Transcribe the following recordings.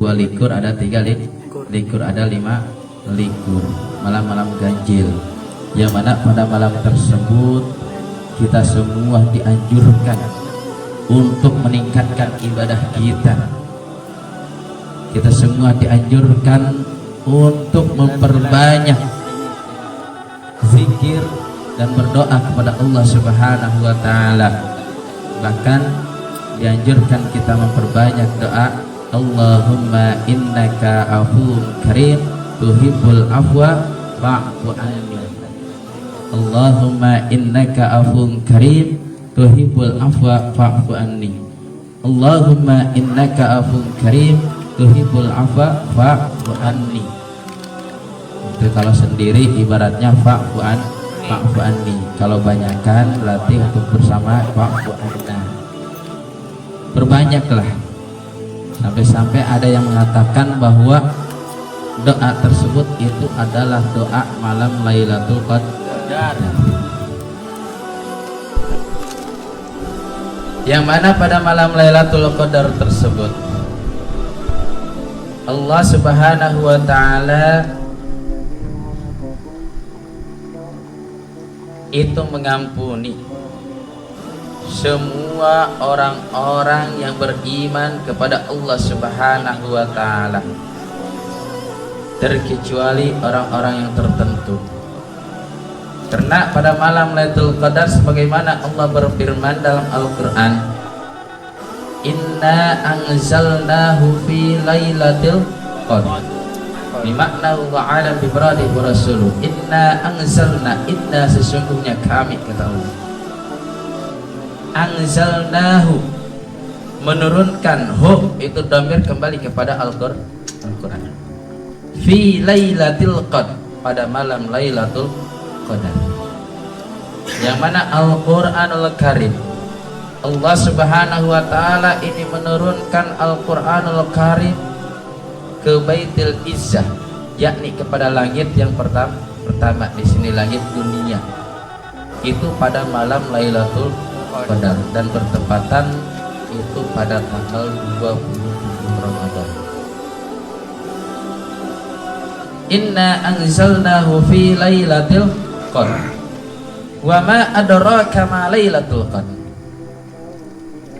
2 likur, ada 3 likur, ada 5 likur. Malam-malam ganjil, yang mana pada malam tersebut kita semua dianjurkan untuk meningkatkan ibadah kita. Kita semua dianjurkan untuk memperbanyak zikir dan berdoa kepada Allah Subhanahu wa taala. Bahkan dianjurkan kita memperbanyak doa, Allahumma innaka afuwwun karim tuhibbul afwa fa'fu anni. Allahumma innaka afuwwun karim tuhibbul afwa fa'fu anni. Allahumma innaka afuwwun karim tuhibbul afwa fa'fu anni. Itu kalau sendiri ibaratnya fa'fu anni. Kalau banyakkan berarti untuk bersama fa'fu anna. Perbanyaklah. Sampai-sampai ada yang mengatakan bahwa doa tersebut itu adalah doa malam Lailatul Qadar. Yang mana pada malam Lailatul Qadar tersebut Allah Subhanahu wa taala itu mengampuni semua orang-orang yang beriman kepada Allah Subhanahu wa taala, terkecuali orang-orang yang tertentu. Karena pada malam Lailatul Qadar sebagaimana Allah berfirman dalam Al-Qur'an, Inna anzalnahu fi lailatul qadar. Bimakna wa alam bibradi wa rasuluh. Inna anzalna, inna sesungguhnya kami ketahui. Anzalnahu menurunkan, hu itu dhamir kembali kepada Al-Qur'an. Fi lailatul qadar, pada malam Lailatul Qadar. Yang mana Al-Qur'anul Karim, Allah Subhanahu wa taala ini menurunkan Al-Qur'anul Karim ke Baitul Izzah, yakni kepada langit yang pertama di sini, langit dunia. Itu pada malam Lailatul Qadar dan bertepatan itu pada tanggal 20 Ramadan. Inna anzalnahu fi lailatul qadar. Wa ma adraka ma lailatul qadar.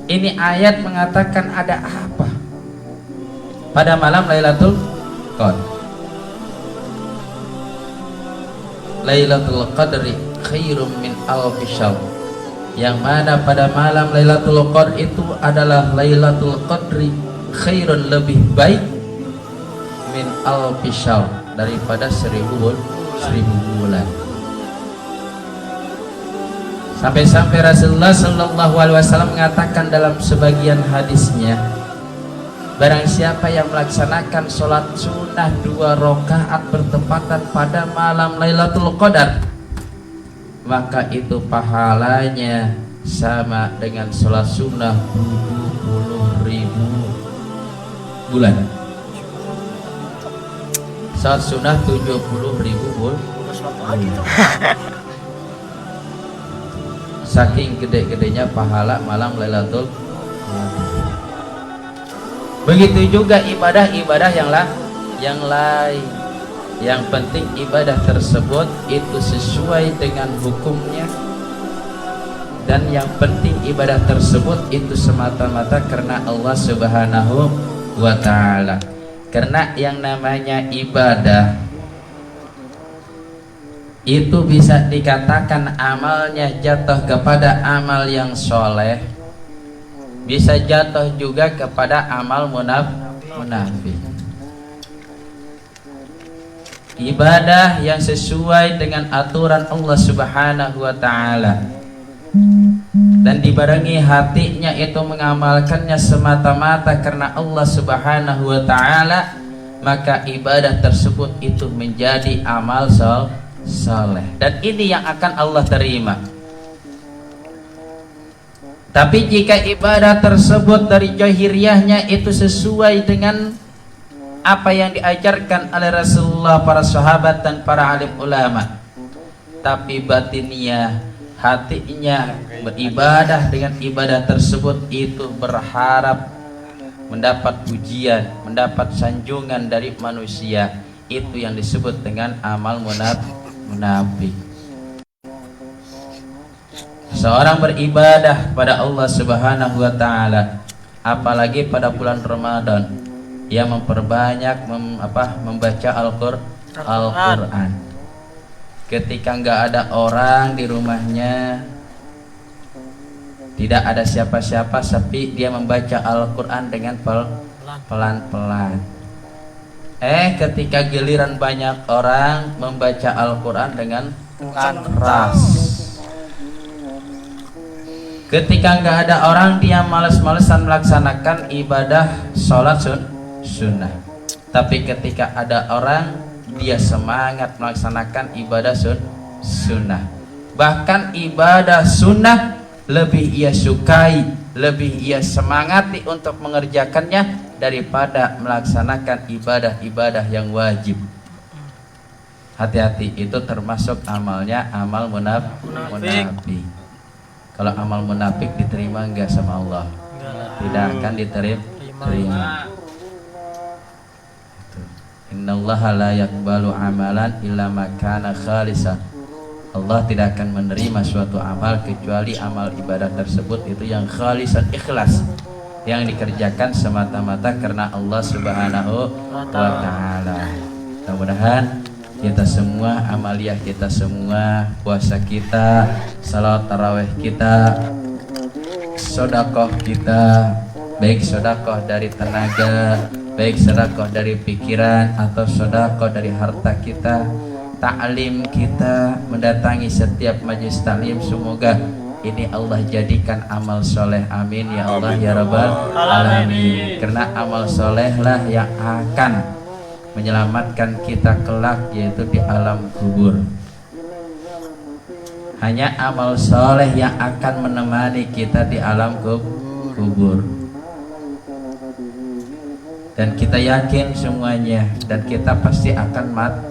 Ini ayat mengatakan ada apa pada malam Lailatul Qadar. Lailatul Qadri khairum min alfi syahr. Yang mana pada malam Lailatul Qadar itu adalah Lailatul Qadri khairun, lebih baik, min alfi syahr, daripada 1000 bulan. Sampai-sampai Rasulullah Shallallahu Alaihi Wasallam mengatakan dalam sebagian hadisnya, barang siapa yang melaksanakan sholat sunnah 2 rakaat bertepatan pada malam Lailatul Qadar, maka itu pahalanya sama dengan sholat sunnah 70.000 bulan. Sholat sunnah 70.000 bulan. Saking gede-gedenya pahala malam Lailatul Qadar. Begitu juga ibadah-ibadah yang lain. Yang penting ibadah tersebut itu sesuai dengan hukumnya, dan yang penting ibadah tersebut itu semata-mata karena Allah Subhanahu wa taala. Karena yang namanya ibadah itu bisa dikatakan amalnya jatuh kepada amal yang soleh, bisa jatuh juga kepada amal munafik. Ibadah yang sesuai dengan aturan Allah Subhanahu wa taala dan dibarengi hatinya itu mengamalkannya semata-mata karena Allah Subhanahu wa taala, maka ibadah tersebut itu menjadi amal soleh, dan ini yang akan Allah terima. Tapi jika ibadah tersebut dari zahiriyahnya itu sesuai dengan apa yang diajarkan oleh Rasulullah, para sahabat dan para alim ulama, tapi batinnya, hatinya beribadah dengan ibadah tersebut itu berharap mendapat pujian, mendapat sanjungan dari manusia. Itu yang disebut dengan amal munafik. Seorang beribadah kepada Allah Subhanahu wa taala, apalagi pada bulan Ramadan, ia memperbanyak membaca Al-Qur'an. Ketika nggak ada orang di rumahnya, tidak ada siapa-siapa, sepi, dia membaca Al-Qur'an dengan pelan-pelan. Ketika giliran banyak orang, membaca Al-Qur'an dengan keras. Ketika nggak ada orang, dia malas-malesan melaksanakan ibadah sholat sunnah. Tapi ketika ada orang, dia semangat melaksanakan ibadah sunnah. Bahkan ibadah sunnah lebih ia sukai, lebih ia semangati untuk mengerjakannya daripada melaksanakan ibadah-ibadah yang wajib. Hati-hati, itu termasuk amalnya amal munafik. Kalau amal munafik diterima enggak sama Allah? Tidak akan diterima. Innallaha la yaqbalu amalan illa ma kana khalisan. Allah tidak akan menerima suatu amal kecuali amal ibadah tersebut itu yang khalisan, ikhlas, yang dikerjakan semata-mata karena Allah Subhanahu wa taala. Mudah-mudahan kita semua, amaliyah kita semua, puasa kita, salat tarawih kita, sedekah kita, baik sedekah dari tenaga, baik sedekah dari pikiran atau sedekah dari harta kita, taklim kita, mendatangi setiap majelis taklim, semoga ini Allah jadikan amal soleh, amin ya Allah ya rabbal alamin. Karena amal soleh lah yang akan menyelamatkan kita kelak, yaitu di alam kubur. Hanya amal soleh yang akan menemani kita di alam kubur. Dan kita yakin semuanya, dan kita pasti akan mati.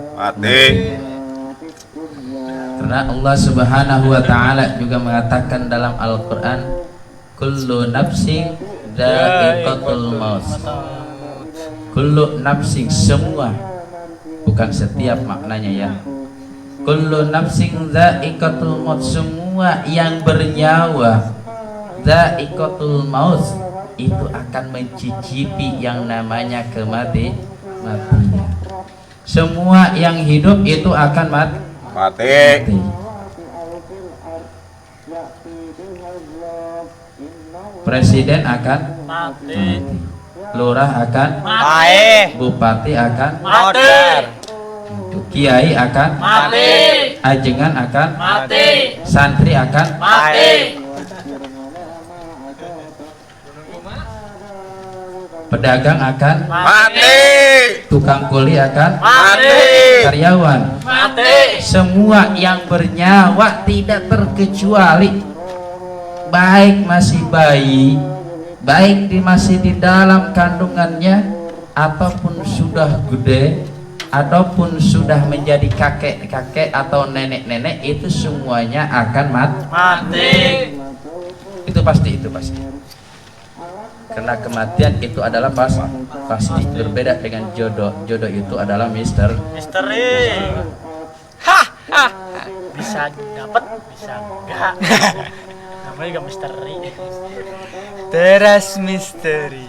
Karena Allah Subhanahu wa taala juga mengatakan dalam Al-Qur'an, kullu nafsin dha'iqatul maut. Kullu nafsin, semua, bukan setiap maknanya ya. Kullu nafsin dha'iqatul maut, semua yang bernyawa, dha'iqatul maut, itu akan mencicipi yang namanya kematian. Semua yang hidup itu akan mati. Presiden akan mati. Lurah akan mati. Bupati akan mati. Kiai akan mati. Ajengan akan mati. Santri akan mati. Pedagang akan mati. Tukang kuli akan mati. Karyawan mati. Semua yang bernyawa tidak terkecuali, baik masih bayi, baik masih di dalam kandungannya, ataupun sudah gede, ataupun sudah menjadi kakek-kakek atau nenek-nenek, itu semuanya akan mati. Itu pasti. Karena kematian itu adalah pasti. Berbeda dengan jodoh. Jodoh itu adalah misteri. Bisa dapat, bisa enggak. Namanya juga misteri. Teras misteri.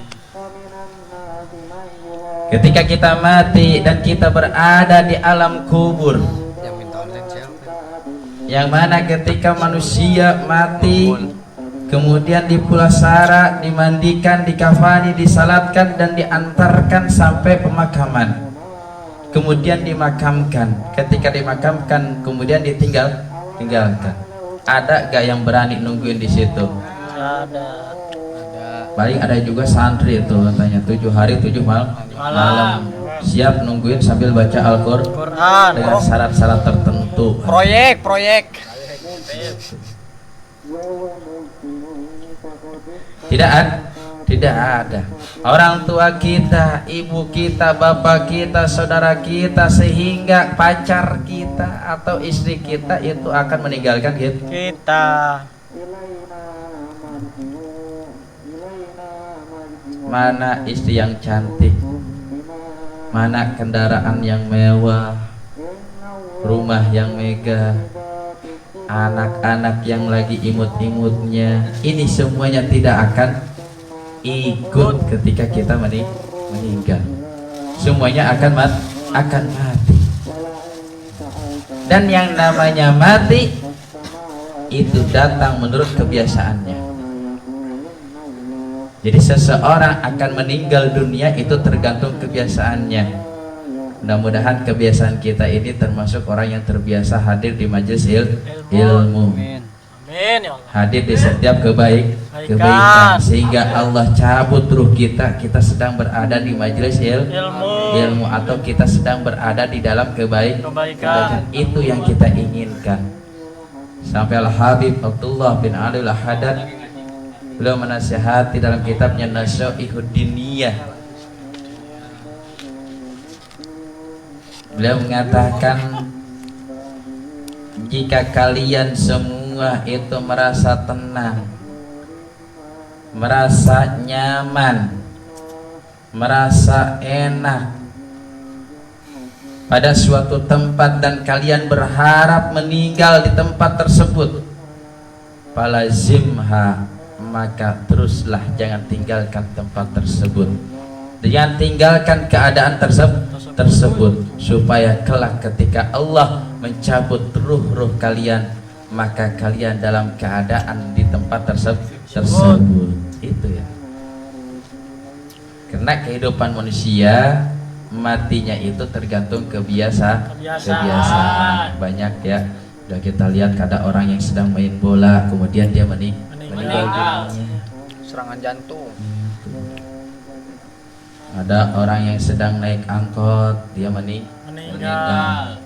Ketika kita mati dan kita berada di alam kubur, yang mana ketika manusia mati, kemudian dipulasara, dimandikan, dikafani, disalatkan, dan diantarkan sampai pemakaman. Kemudian dimakamkan. Ketika dimakamkan, kemudian tinggalkan. Ada gak yang berani nungguin di situ? Ada. Paling ada juga santri itu katanya 7 hari 7 malam siap nungguin sambil baca Al-Qur'an dengan syarat-syarat tertentu. Proyek. Tidak ada. Orang tua kita, ibu kita, bapak kita, saudara kita, sehingga pacar kita atau istri kita itu akan meninggalkan kita. mana istri yang cantik, mana kendaraan yang mewah, rumah yang megah, anak-anak yang lagi imut-imutnya. Ini semuanya tidak akan ikut ketika kita meninggal. Semuanya akan mati. Dan yang namanya mati itu datang menurut kebiasaannya. Jadi seseorang akan meninggal dunia itu tergantung kebiasaannya. Mudah-mudahan kebiasaan kita ini termasuk orang yang terbiasa hadir di majelis ilmu. Amin ya Allah. Hadir di setiap kebaikan sehingga Allah cabut ruh kita sedang berada di majelis ilmu atau kita sedang berada di dalam kebaikan. Itu yang kita inginkan. Sampai Al-Habib Abdullah bin Ali Al-Haddad beliau menasihati dalam kitabnya Nasya'ihud Diniyah. Beliau mengatakan, jika kalian semua itu merasa tenang, merasa nyaman, merasa enak pada suatu tempat dan kalian berharap meninggal di tempat tersebut, falazimha, maka teruslah, jangan tinggalkan tempat tersebut, jangan tinggalkan keadaan tersebut, supaya kelak ketika Allah mencabut ruh-ruh kalian, maka kalian dalam keadaan di tempat tersebut. Itu ya. Karena kehidupan manusia matinya itu tergantung kebiasaan. Banyak ya. Udah kita lihat ada orang yang sedang main bola kemudian dia meninggal dunia, Serangan jantung. Ada orang yang sedang naik angkot dia meninggal.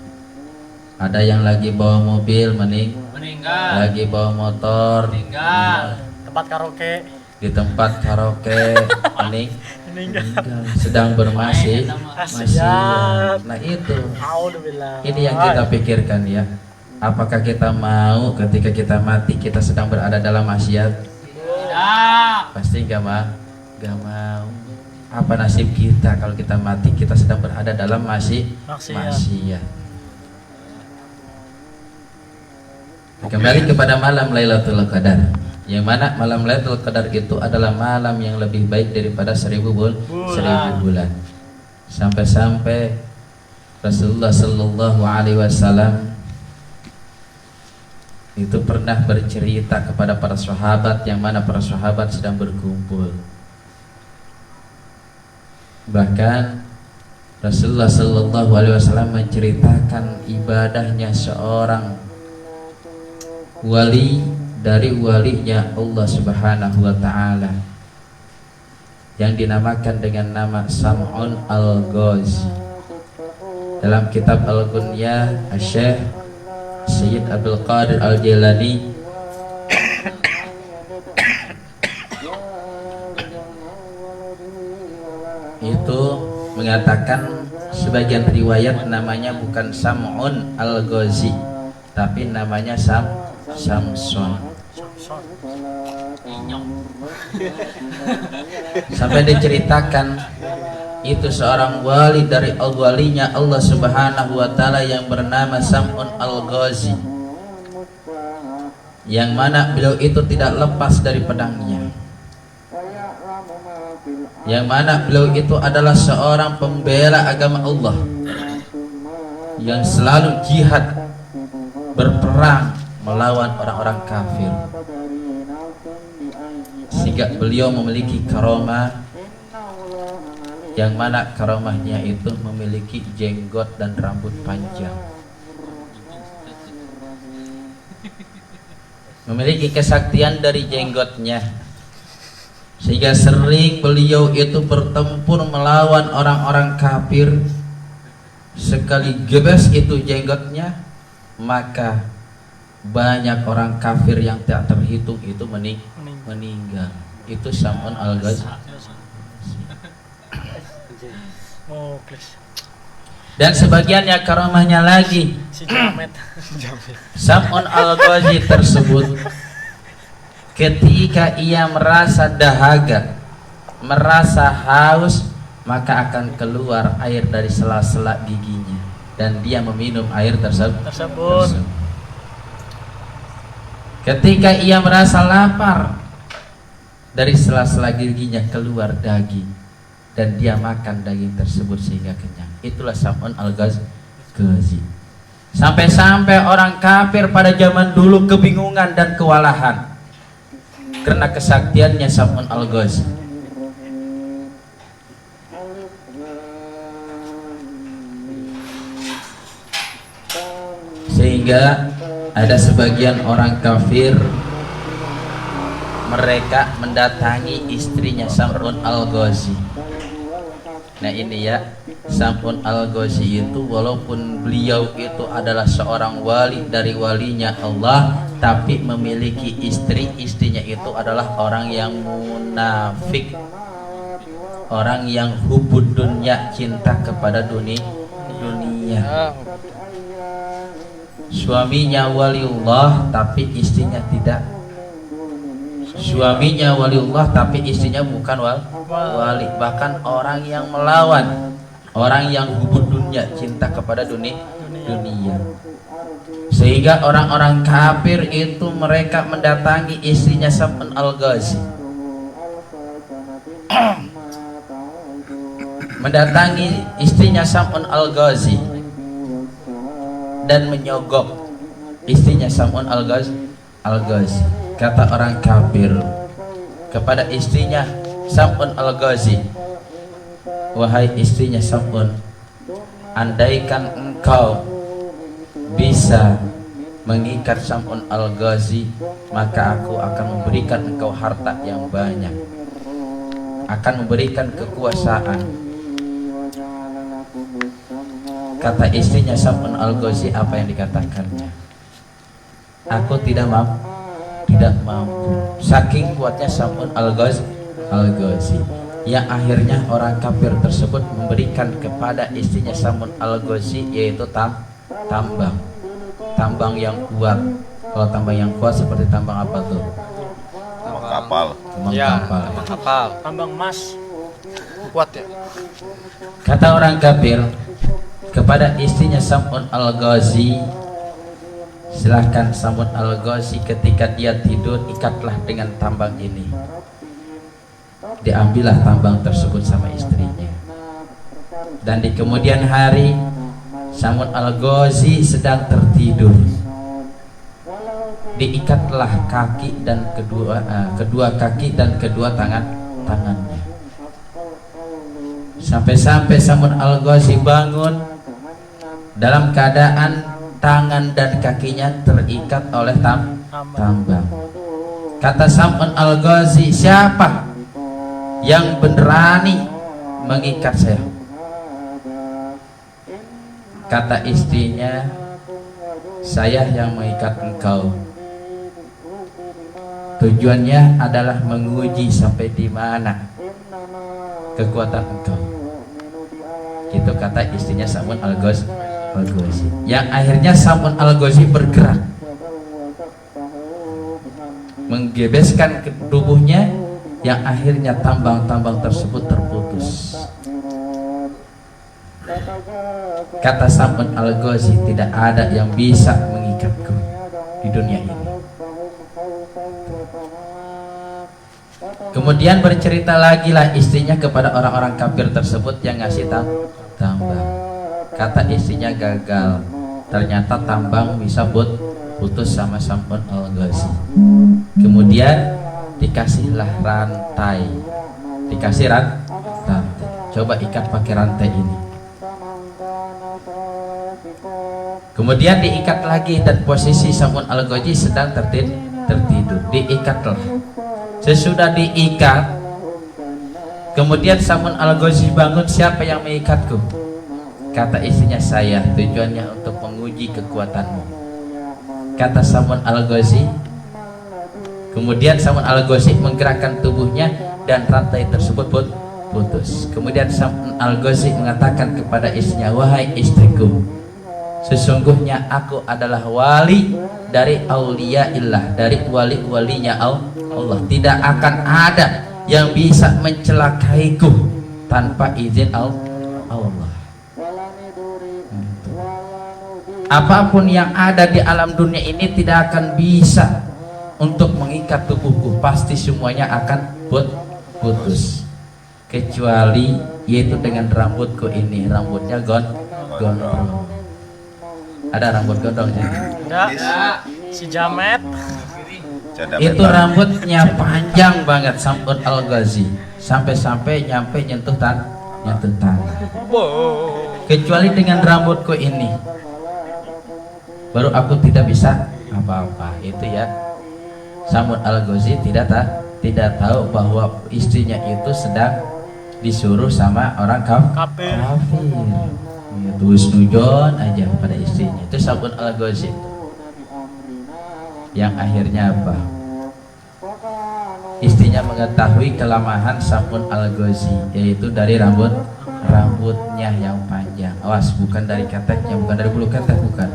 Ada yang lagi bawa mobil meninggal. Lagi bawa motor meninggal. Tempat karaoke. Di tempat karaoke meninggal. Sedang bermasih. Nah itu. Ini yang kita pikirkan ya. Apakah kita mau ketika kita mati kita sedang berada dalam maksiat? Tidak. Pasti gak mau. Apa nasib kita kalau kita mati kita sedang berada dalam maksiat? Kembali kepada malam Lailatul Qadar, yang mana malam Lailatul Qadar itu adalah malam yang lebih baik daripada 1000 bulan. Sampai-sampai Rasulullah Sallallahu Alaihi Wasallam itu pernah bercerita kepada para sahabat, yang mana para sahabat sedang berkumpul. Bahkan Rasulullah Sallallahu Alaihi Wasallam menceritakan ibadahnya seorang wali dari walinya Allah Subhanahu Wa Taala yang dinamakan dengan nama Sam'un Al-Ghazi. Dalam kitab Al-Ghunyah, Syekh Sayyid Abdul Qadir Al-Jilani itu mengatakan, sebagian riwayat namanya bukan Sam'un Al-Ghazi tapi namanya Samson. Sampai diceritakan itu seorang wali dari walinya Allah Subhanahu Wa Taala yang bernama Sam'un Al-Ghazi, yang mana beliau itu tidak lepas dari pedangnya, yang mana beliau itu adalah seorang pembela agama Allah yang selalu jihad, berperang melawan orang-orang kafir, sehingga beliau memiliki karomah, yang mana karomahnya itu memiliki jenggot dan rambut panjang, memiliki kesaktian dari jenggotnya, sehingga sering beliau itu bertempur melawan orang-orang kafir. Sekali gebes itu jenggotnya, maka banyak orang kafir yang tak terhitung itu meninggal. Itu Sam'un Al-Ghazi. Dan sebagiannya karomahnya lagi, Sam'un Al-Ghazi tersebut ketika ia merasa dahaga, merasa haus, maka akan keluar air dari sela-sela giginya dan dia meminum air tersebut. Ketika ia merasa lapar, dari sela-sela giginya keluar daging dan dia makan daging tersebut sehingga kenyang. Itulah Sam'un al-Ghazi. Sampai-sampai orang kafir pada zaman dulu kebingungan dan kewalahan karena kesaktiannya Sam'un al-Ghazi. Sehingga ada sebagian orang kafir, mereka mendatangi istrinya Sam'un al-Ghazi. Nah ini ya, Sam'un al-Ghazi itu walaupun beliau itu adalah seorang wali dari walinya Allah, tapi memiliki istri, istrinya itu adalah orang yang munafik, orang yang hubud dunya, cinta kepada dunia. Suaminya waliullah tapi istrinya tidak. Suaminya waliullah tapi istrinya bukan wali, bahkan orang yang melawan, orang yang hubud dunya, cinta kepada dunia. Sehingga orang-orang kafir itu mereka mendatangi istrinya Sam'un al-Ghazi, mendatangi istrinya Sam'un al-Ghazi dan menyogok istrinya Sam'un al-Ghazi. Kata orang kafir kepada istrinya Sam'un al-Ghazi, wahai istrinya Sam'un, andaikan engkau bisa mengikat Sam'un al-Ghazi, maka aku akan memberikan engkau harta yang banyak, akan memberikan kekuasaan. Kata istrinya Sam'un al-Ghazi, apa yang dikatakannya? Aku tidak mampu. Saking kuatnya Sam'un al-Ghazi, yang akhirnya orang kafir tersebut memberikan kepada istrinya Sam'un al-Ghazi yaitu tambang yang kuat. Kalau tambang yang kuat seperti tambang apa tuh? Tambang kapal. Tambang emas kuat ya. Kata orang kafir kepada istrinya Sam'un al-Ghazi, silahkan Sam'un al-Ghazi ketika dia tidur ikatlah dengan tambang ini. Diambillah tambang tersebut sama istrinya. Dan di kemudian hari Sam'un al-Ghazi sedang tertidur, diikatlah kaki dan kedua kaki dan kedua tangannya. Sampai-sampai Sam'un al-Ghazi bangun dalam keadaan tangan dan kakinya terikat oleh tambang. Kata Sam'un al-Ghazi, siapa yang berani mengikat saya? Kata istrinya, saya yang mengikat engkau. Tujuannya adalah menguji sampai di mana kekuatan engkau. Gitu kata istrinya Sam'un al-Ghazi. Yang akhirnya Sam'un al-Ghazi bergerak, menggebeskan ke tubuhnya, yang akhirnya tambang-tambang tersebut terputus. Kata Sam'un al-Ghazi, tidak ada yang bisa mengikatku di dunia ini. Kemudian bercerita lagi lah istrinya kepada orang-orang kafir tersebut yang ngasih tambang. Kata istrinya gagal, ternyata tambang bisa putus sama Sam'un al-Ghazi. Kemudian dikasihlah rantai, coba ikat pakai rantai ini. Kemudian diikat lagi dan posisi Sam'un al-Ghazi sedang tertidur, diikatlah. Sesudah diikat, kemudian Sam'un al-Ghazi bangun, siapa yang mengikatku? Kata istrinya, saya, tujuannya untuk menguji kekuatanmu. Kata Sam'un al-Ghazi. Kemudian Sam'un al-Ghazi menggerakkan tubuhnya dan rantai tersebut putus. Kemudian Sam'un al-Ghazi mengatakan kepada istrinya, wahai istriku, sesungguhnya aku adalah wali dari auliyaillah, dari wali-walinya Allah. Tidak akan ada yang bisa mencelakaiku tanpa izin Allah. Apapun yang ada di alam dunia ini tidak akan bisa untuk mengikat tubuhku, pasti semuanya akan putus, kecuali yaitu dengan rambutku ini. Rambutnya gondrong. Ada rambut gondrong sih? Enggak. Si Jamet. Itu rambutnya panjang banget, Sam'un Al-Ghazi, sampai-sampai nyampe nyentuh tanah. Kecuali dengan rambutku ini baru aku tidak bisa apa-apa. Itu ya, Sam'un Al-Ghazi tidak tahu bahwa istrinya itu sedang disuruh sama orang kafir. Ya, terus nujon aja pada istrinya. Itu Sam'un Al-Ghazi. Yang akhirnya apa? Istrinya mengetahui kelemahan Sam'un Al-Ghazi, yaitu dari rambutnya yang panjang. Awas, bukan dari keteknya, bukan dari bulu ketek, bukan.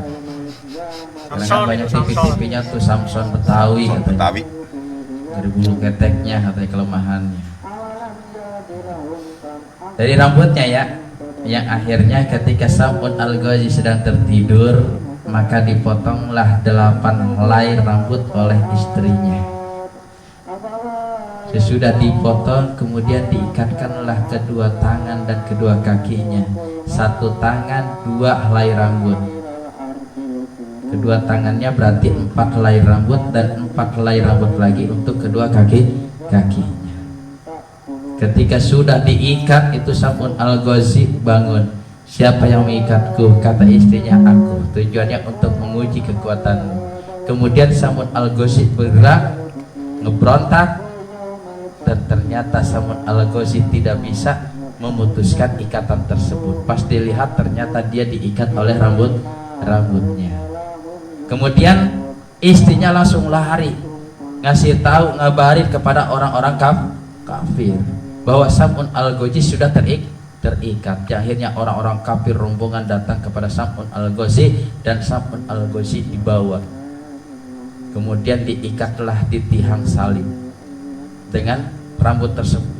Karena kan banyak TV-TV-nya tuh Samson Betawi katanya. Dari bulu keteknya katanya kelemahannya. Dari rambutnya ya. Yang akhirnya ketika Sam'un Al-Ghazi sedang tertidur, maka dipotonglah 8 helai rambut oleh istrinya. Sesudah dipotong, kemudian diikatkanlah kedua tangan dan kedua kakinya. Satu tangan 2 helai rambut, kedua tangannya berarti 4 helai rambut, dan 4 helai rambut lagi untuk kedua kakinya. Ketika sudah diikat itu, Sam'un Al-Ghazi bangun. Siapa yang mengikatku? Kata istrinya, aku. Tujuannya untuk menguji kekuatanmu. Kemudian Sam'un Al-Ghazi bergerak, ngeberontak, dan ternyata Sam'un Al-Ghazi tidak bisa memutuskan ikatan tersebut. Pas dilihat ternyata dia diikat oleh rambutnya. Kemudian istrinya langsung lari, ngasih tahu, ngabarin kepada orang-orang kafir bahwa Sam'un Al-Ghazi sudah terikat. Akhirnya orang-orang kafir rombongan datang kepada Sam'un Al-Ghazi, dan Sam'un Al-Ghazi dibawa. Kemudian diikatlah di tiang salib dengan rambut tersebut.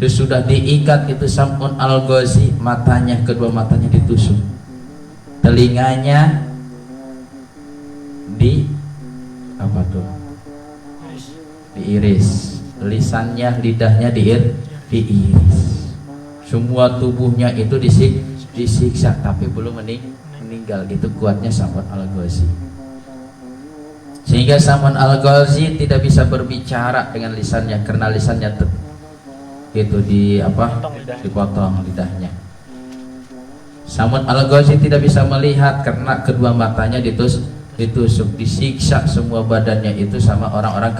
Sesudah diikat itu Sam'un Al-Ghazi, matanya, kedua matanya ditusuk, telinganya diiris, lisannya, lidahnya diiris. Semua tubuhnya itu disiksa, tapi belum meninggal. Itu kuatnya Sam'un Al-Ghazi. Sehingga Sam'un Al-Ghazi tidak bisa berbicara dengan lisannya, karena lisannya itu dipotong lidahnya. Sam'un Al-Ghazi tidak bisa melihat karena kedua matanya ditusuk, disiksa semua badannya itu sama orang-orang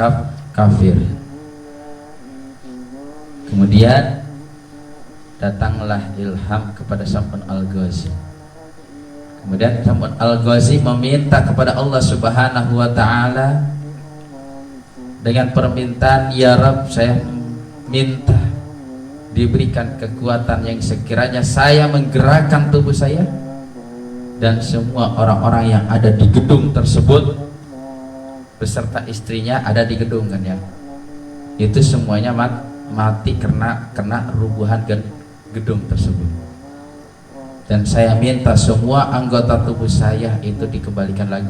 kafir. Kemudian datanglah ilham kepada Sam'un Al-Ghazi. Kemudian Sam'un Al-Ghazi meminta kepada Allah Subhanahu wa Ta'ala dengan permintaan, ya Rabb, saya minta diberikan kekuatan yang sekiranya saya menggerakkan tubuh saya, dan semua orang-orang yang ada di gedung tersebut beserta istrinya ada di gedung kan ya, itu semuanya mati karena rubuhan gedung tersebut. Dan saya minta semua anggota tubuh saya itu dikembalikan lagi.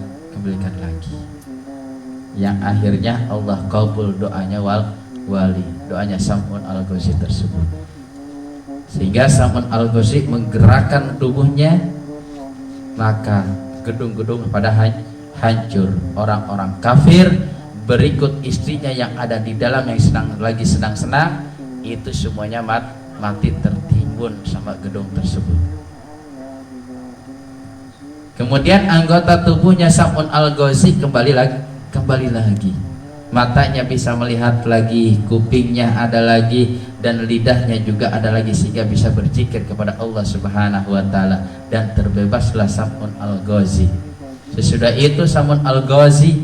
Yang akhirnya Allah kabul doanya doanya Sam'un Al-Ghazi tersebut. Sehingga Sam'un Al-Ghazi menggerakkan tubuhnya, maka gedung-gedung pada hancur. Orang-orang kafir berikut istrinya yang ada di dalam yang lagi senang-senang itu semuanya mati tertimbun sama gedung tersebut. Kemudian anggota tubuhnya Sam'un Al-Ghazi kembali lagi. Matanya bisa melihat lagi, kupingnya ada lagi, dan lidahnya juga ada lagi, sehingga bisa berzikir kepada Allah Subhanahu wa Ta'ala, dan terbebaslah Sam'un Al-Ghazi. Sesudah itu Sam'un Al-Ghazi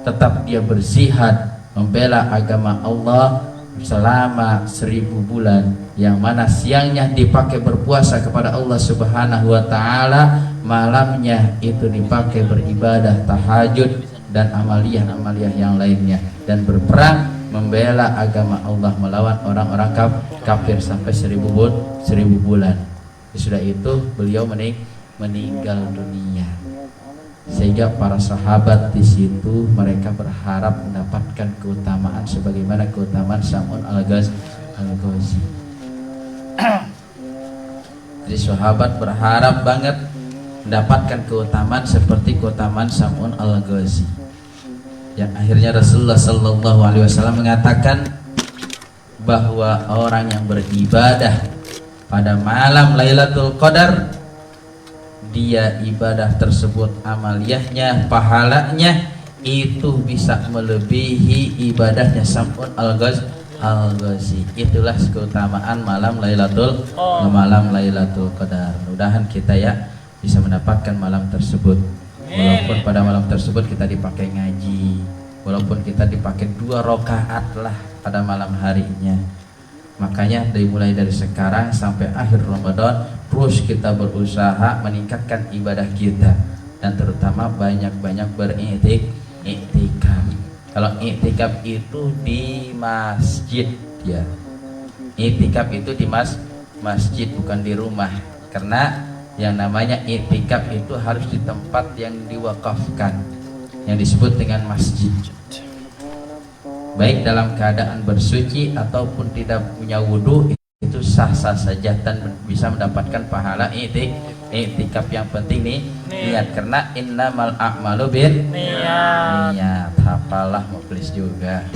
tetap dia berzihad membela agama Allah selama 1000 bulan, yang mana siangnya dipakai berpuasa kepada Allah Subhanahu wa Ta'ala, malamnya itu dipakai beribadah tahajud dan amaliyah-amaliyah yang lainnya, dan berperang membela agama Allah melawan orang-orang kafir sampai 1000 bulan. Sudah itu beliau meninggal dunia. Sehingga para sahabat di situ mereka berharap mendapatkan keutamaan sebagaimana keutamaan Sam'un al-Ghazi. Jadi sahabat berharap banget mendapatkan keutamaan seperti keutamaan Sam'un al-Ghazi. Yang akhirnya Rasulullah sallallahu alaihi wasallam mengatakan bahwa orang yang beribadah pada malam Lailatul Qadar, dia ibadah tersebut amaliyahnya, pahalanya itu bisa melebihi ibadahnya Sam'un al-Ghazi. Itulah keutamaan malam Lailatul Qadar. Mudah-mudahan kita ya bisa mendapatkan malam tersebut. Walaupun pada malam tersebut kita dipakai ngaji, walaupun kita dipakai 2 rakaat lah pada malam harinya. Makanya dimulai dari sekarang sampai akhir Ramadan terus kita berusaha meningkatkan ibadah kita dan terutama banyak-banyak beriktikaf. Kalau iktikaf itu di masjid ya. Iktikaf itu di masjid bukan di rumah. Karena yang namanya iktikaf itu harus di tempat yang diwakafkan yang disebut dengan masjid. Baik dalam keadaan bersuci ataupun tidak punya wudhu itu sah-sah saja dan bisa mendapatkan pahala iktikaf. Yang penting nih niat, karena innamal a'malu bin niat. Hafalah muflis juga.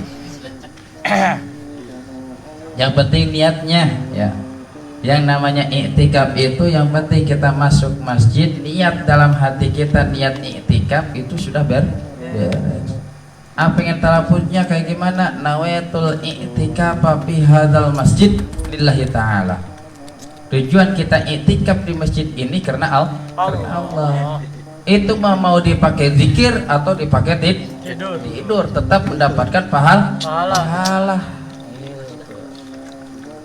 Yang penting niatnya ya. Yang namanya iktikaf itu yang penting kita masuk masjid, niat dalam hati kita niat iktikaf itu sudah beres. Pengen talafuznya kayak gimana? Nawaitul i'tikaf fi hadzal masjid lillahi ta'ala. Tujuan kita i'tikaf di masjid ini karena Allah. Itu mau dipakai zikir atau dipakai tidur tetap mendapatkan pahala.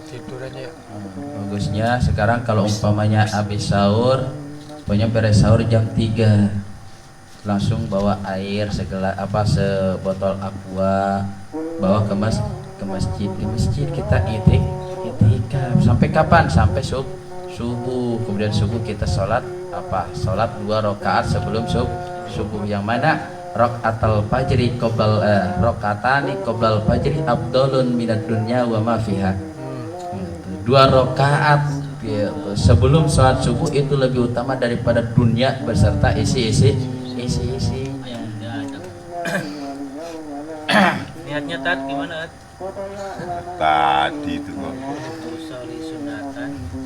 Tidur aja ya. Bagusnya sekarang kalau umpamanya habis sahur, pokoknya beres sahur jam 3 langsung bawa air sebotol aqua, bawa ke masjid. Di masjid kita iktikaf sampai kapan? Sampai subuh. Kemudian subuh kita sholat 2 rakaat sebelum subuh. Yang mana rakaatul fajri rakaatani qoblal fajri afdalun minad dunya wa ma fiha. 2 rakaat sebelum sholat subuh itu lebih utama daripada dunia beserta isi. Niatnya Tat gimana? Tadi itu kok.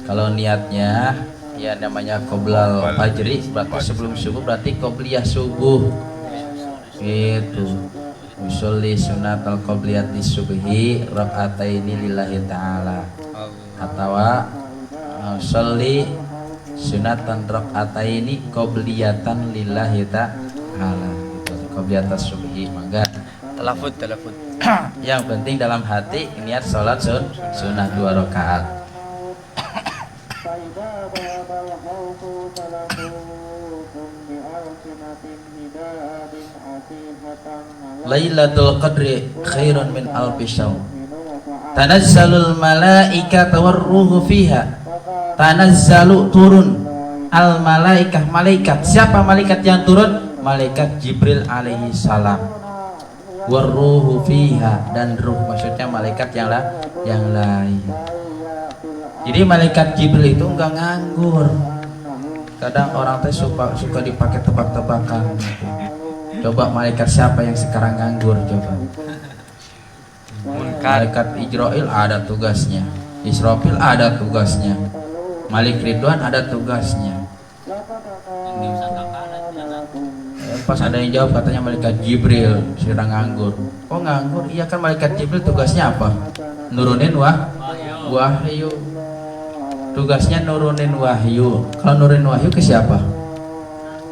Kalau niatnya ya namanya qoblal fajri berarti sebelum subuh, berarti qobliyah subuh. Gitu. Usolli sunatal qobliyati subhi raka'ataini lillahi ta'ala. Atau usolli sunatan raka'ataini qobliyatan lillahi ta'ala. Itu qobliyatas subhi. Maka Talafut. yang penting dalam hati niat sholat sunnah 2 rakaat. Lailatul Qadri khairun min alfi syahr. Tanazzalul malaikatu warruhu fiha. Tanazzalu turun al malaikah, malaikat. Siapa malaikat yang turun? Malaikat Jibril alaihi salam. Warruhu fiha, dan ruh maksudnya malaikat yang lain. Jadi malaikat Jibril itu enggak nganggur. Kadang orang teh suka dipakai tebak-tebakan gitu. Coba malaikat siapa yang sekarang nganggur coba? Malaikat Ijrail ada tugasnya, Israfil ada tugasnya, Malik Ridwan ada tugasnya. Pas ada yang jawab katanya malaikat Jibril sedang nganggur. Oh nganggur? Iya kan malaikat Jibril tugasnya apa? Nurunin wahyu. Tugasnya nurunin wahyu. Kalau nurunin wahyu ke siapa?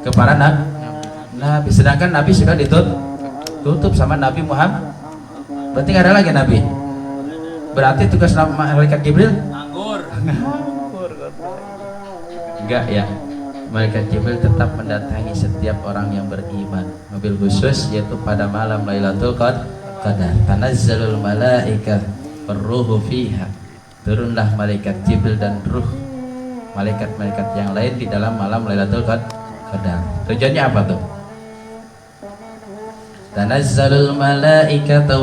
Ke para nabi. Sedangkan nabi sudah ditutup sama Nabi Muhammad. Berarti nggak ada lagi nabi. Berarti tugas malaikat Jibril nganggur. Enggak ya. Malaikat Jibril tetap mendatangi setiap orang yang beriman, mobil khusus yaitu pada malam Lailatul Qadar. Tanazzalul malaika warruhu fiha. Turunlah malaikat Jibril dan ruh malaikat-malaikat yang lain di dalam malam Lailatul Qadar. Tujuannya apa tuh? Tanazzalul malaikatu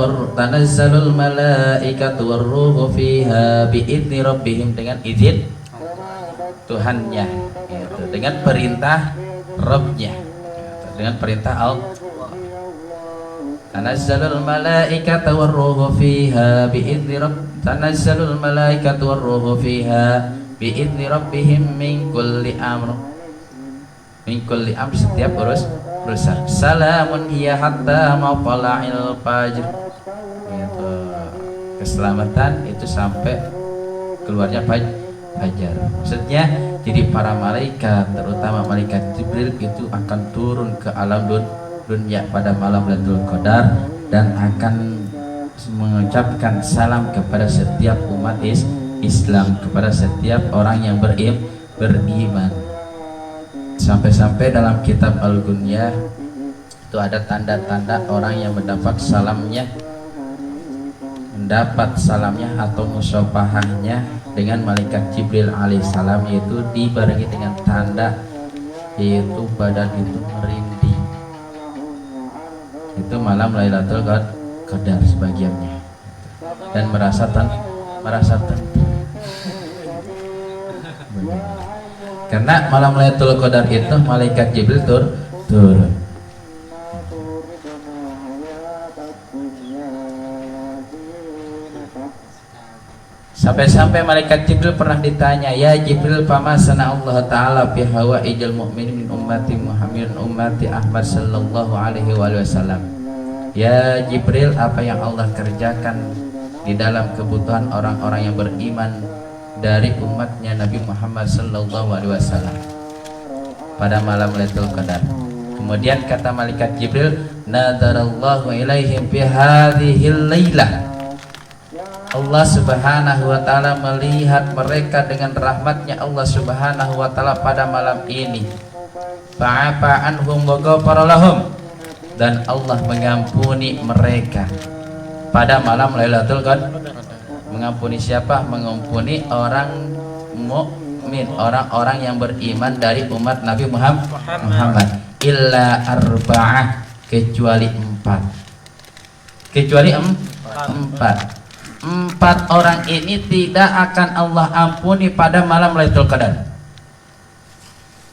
warruhu fiha biidzni rabbihim, dengan izin Tuhannya, gitu. Dengan perintah Rabbnya, gitu. Dengan perintah Allah. Tanazzalul malaikatu warruhu fiha biidzni Tanazzalul malaikatu warruhu fiha biidzni rabbihim min kulli amr. Min kulli amr, setiap urusan. Salamun hiya hatta matla'il fajr. Gitu. Keselamatan itu sampai keluarnya fajar. Maksudnya jadi para malaikat, terutama malaikat Jibril itu akan turun ke alam dunia pada malam Lailatul Qadar dan akan mengucapkan salam kepada setiap umat Islam, kepada setiap orang yang beriman. Sampai-sampai dalam kitab Al-Gunyah itu ada tanda-tanda orang yang mendapat salamnya atau musyafahahnya dengan malaikat Jibril alaihissalam, yaitu dibarengi dengan tanda yaitu badan itu merinding. Itu malam Lailatul Qadar sebagiannya, dan merasa tentu. Karena malam Lailatul Qadar itu malaikat Jibril turun. Sampai-sampai malaikat Jibril pernah ditanya, "Ya Jibril, fama sana Allah Ta'ala fi hawaijil mu'minin min ummati Muhammadin ummati Ahmad sallallahu alaihi wasallam." Ya Jibril, apa yang Allah kerjakan di dalam kebutuhan orang-orang yang beriman dari umatnya Nabi Muhammad sallallahu alaihi wasallam pada malam Lailatul Qadar. Kemudian kata malaikat Jibril, nadarallahu ilaihim fi hadhil lailah. Allah Subhanahu wa taala melihat mereka dengan rahmatnya Allah Subhanahu wa taala pada malam ini. Fa'afa anhum wa ghafara lahum, dan Allah mengampuni mereka pada malam Lailatul Qadar. Mengampuni siapa? Mengampuni orang mukmin, orang-orang yang beriman dari umat Nabi Muhammad. Illa arba'ah, kecuali empat. Empat orang ini tidak akan Allah ampuni pada malam Lailatul Qadar.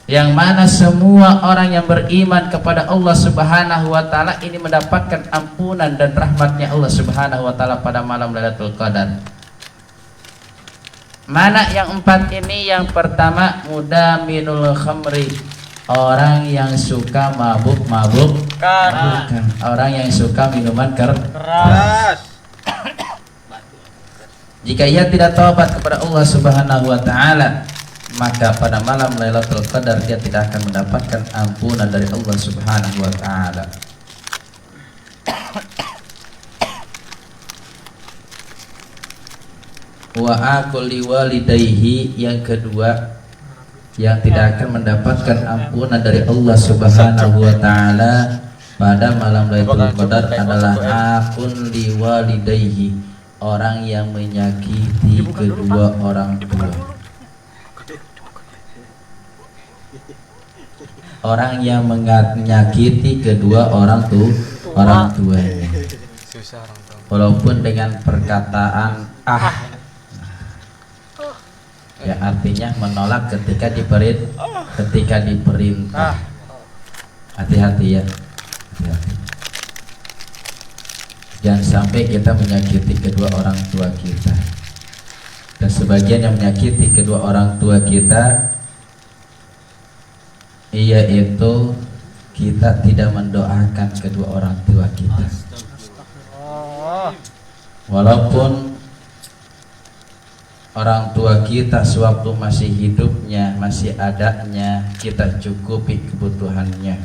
Yang mana semua orang yang beriman kepada Allah Subhanahu wa taala ini mendapatkan ampunan dan rahmatnya Allah Subhanahu wa taala pada malam Lailatul Qadar. Mana yang empat ini? Yang pertama, mudaminul khamri, orang yang suka mabuk-mabukan, orang yang suka minuman keras. Jika ia tidak taubat kepada Allah Subhanahu wa taala, maka pada malam Lailatul Qadar dia tidak akan mendapatkan ampunan dari Allah Subhanahu wa taala. Wa aquli walidayhi, yang kedua yang tidak akan mendapatkan ampunan dari Allah Subhanahu wa taala pada malam Lailatul Qadar adalah aqul liwalidayhi, orang yang menyakiti kedua orang tua. Orang yang menyakiti kedua orang tuanya, walaupun dengan perkataan ya, artinya menolak ketika diperintah. Hati-hati ya, hati-hati. Jangan sampai kita menyakiti kedua orang tua kita. Dan sebagian yang menyakiti kedua orang tua kita, yaitu kita tidak mendoakan kedua orang tua kita. Walaupun orang tua kita sewaktu masih hidupnya, masih adanya, kita cukupi kebutuhannya.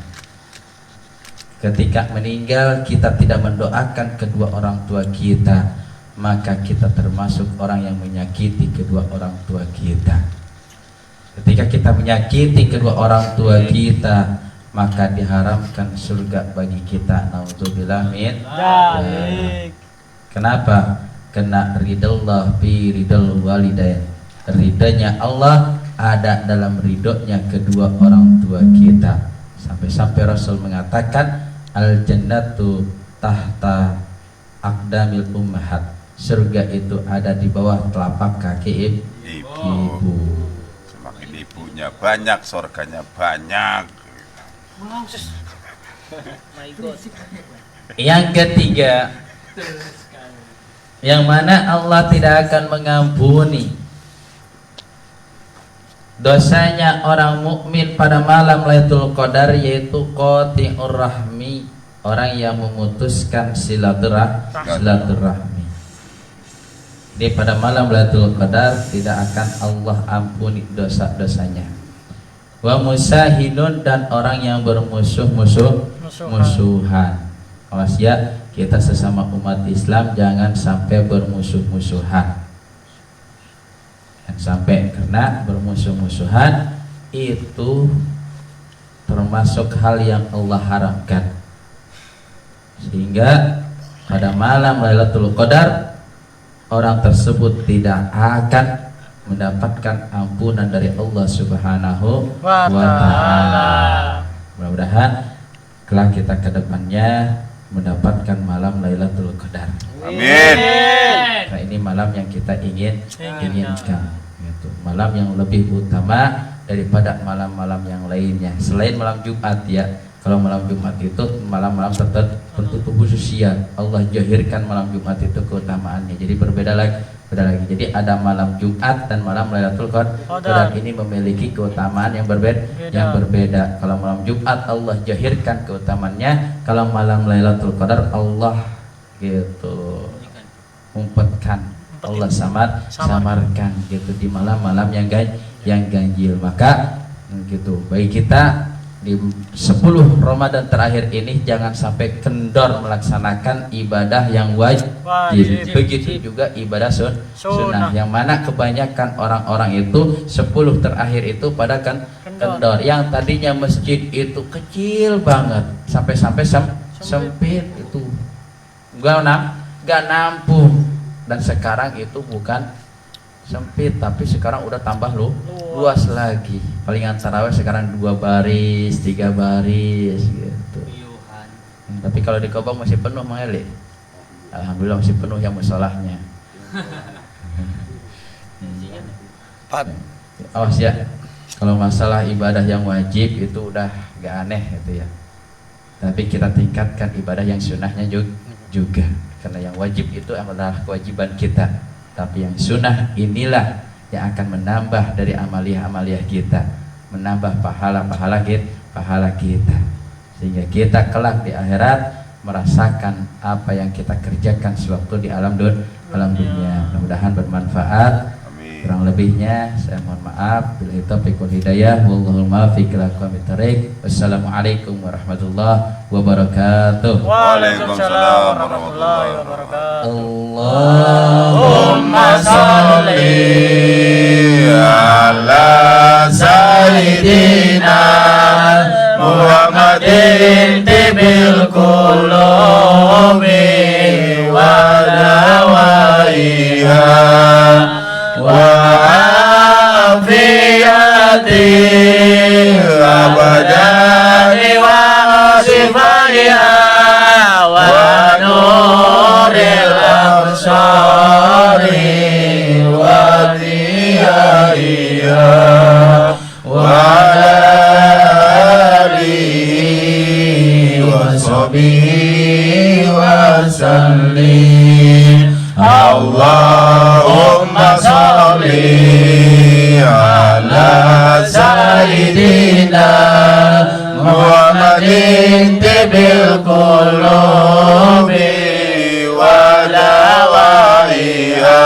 Ketika meninggal kita tidak mendoakan kedua orang tua kita, maka kita termasuk orang yang menyakiti kedua orang tua kita. Ketika kita menyakiti kedua orang tua kita, maka diharamkan surga bagi kita. Naudzubillah min dzalik. Kenapa? Kena ridallah fi ridal walidain. Ridanya Allah ada dalam ridhonya kedua orang tua kita. Sampai-sampai Rasul mengatakan al jannatu tahta aqdamil ummahat. Surga itu ada di bawah telapak kaki ibu. Semakin ibunya banyak, surganya banyak. Yang ketiga, yang mana Allah tidak akan mengampuni dosanya orang mukmin pada malam Lailatul Qadar, yaitu qati'ur rahmi, orang yang memutuskan silaturahmi. Jadi pada malam Lailatul Qadar tidak akan Allah ampuni dosa-dosanya. Wa musahinun, dan orang yang bermusuhan. Awas ya, kita sesama umat Islam jangan sampai bermusuh-musuhan. Sampai karena bermusuh-musuhan itu termasuk hal yang Allah haramkan. Sehingga pada malam Lailatul Qadar orang tersebut tidak akan mendapatkan ampunan dari Allah Subhanahu wa Ta'ala. Mudah-mudahan kelak kita ke depannya mendapatkan malam Lailatul Qadar. Amin. Nah, ini malam yang kita inginkan, gitu. Malam yang lebih utama daripada malam-malam yang lainnya. Selain malam Jumat ya. Kalau malam Jumat itu malam-malam tertentu khususnya Allah jahirkan malam Jumat itu keutamaannya. Jadi berbeda lagi. Jadi ada malam Jumat dan malam Lailatul Qadar. Ini memiliki keutamaan yang berbeda. Kalau malam Jumat Allah jahirkan keutamaannya, kalau malam Lailatul Qadar Allah gitu umpetkan, Allah samarkan gitu di malam-malam yang ganjil. Maka gitu bagi kita di 10 Ramadan terakhir ini jangan sampai kendor melaksanakan ibadah yang wajib. Begitu juga ibadah sunnah, yang mana kebanyakan orang-orang itu 10 terakhir itu pada kendor. Yang tadinya masjid itu kecil banget, sampai sempit itu gak nampung. Dan sekarang itu bukan sempit, tapi sekarang udah tambah luas lagi. Palingan tarawih sekarang 2 baris, 3 baris gitu. Tapi kalau di Kobong masih penuh Mang Eli. Alhamdulillah masih penuh yang musolahnya. Awas ya, kalau masalah ibadah yang wajib itu udah gak aneh gitu ya. Tapi kita tingkatkan ibadah yang sunnahnya juga. Karena yang wajib itu adalah kewajiban kita. Tapi yang sunnah inilah yang akan menambah dari amaliyah-amaliyah kita, menambah pahala kita, sehingga kita kelak di akhirat merasakan apa yang kita kerjakan sewaktu di alam dunia. Mudah-mudahan bermanfaat. Kurang lebihnya saya mohon maaf. Billahi taufiq wal hidayah, wallahul muwaffiq ila aqwamit thoriq. Wassalamualaikum warahmatullahi wabarakatuh. Waalaikumsalam warahmatullahi wabarakatuh. Allahumma sholli ala sayyidina Muhammadin tibil qulubi wa dawaiha wa afiyati abadani wa sifaiha wa nuril absari wa diyaiha wa alihi wa sahbihi wa sallim. Allahumma sholli ala sayyidina Muhammadin tibil qulubi wa dawaiha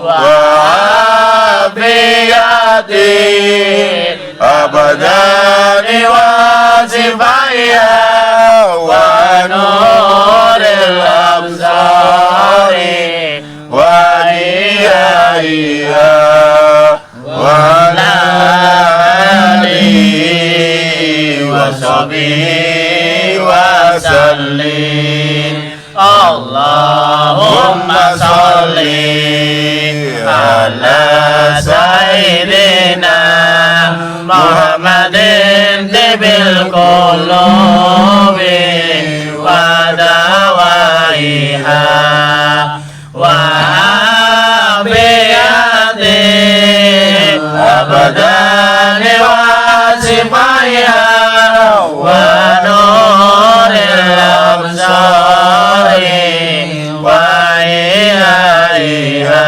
wa afiyati abadani wa sifaiha wa nuril absari wa diyaiha wa alihi abdani wa sifaiha wa nuril absari wa ihaiha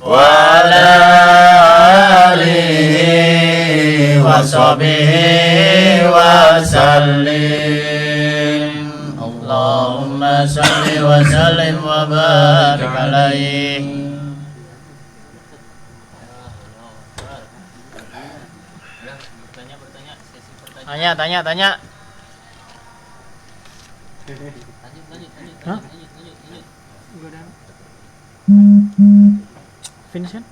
wa alihi wa sahbihi wa sallim. Allahumma salli wa sallim wa barik alaihi. Tanya. Hah? Finish kan?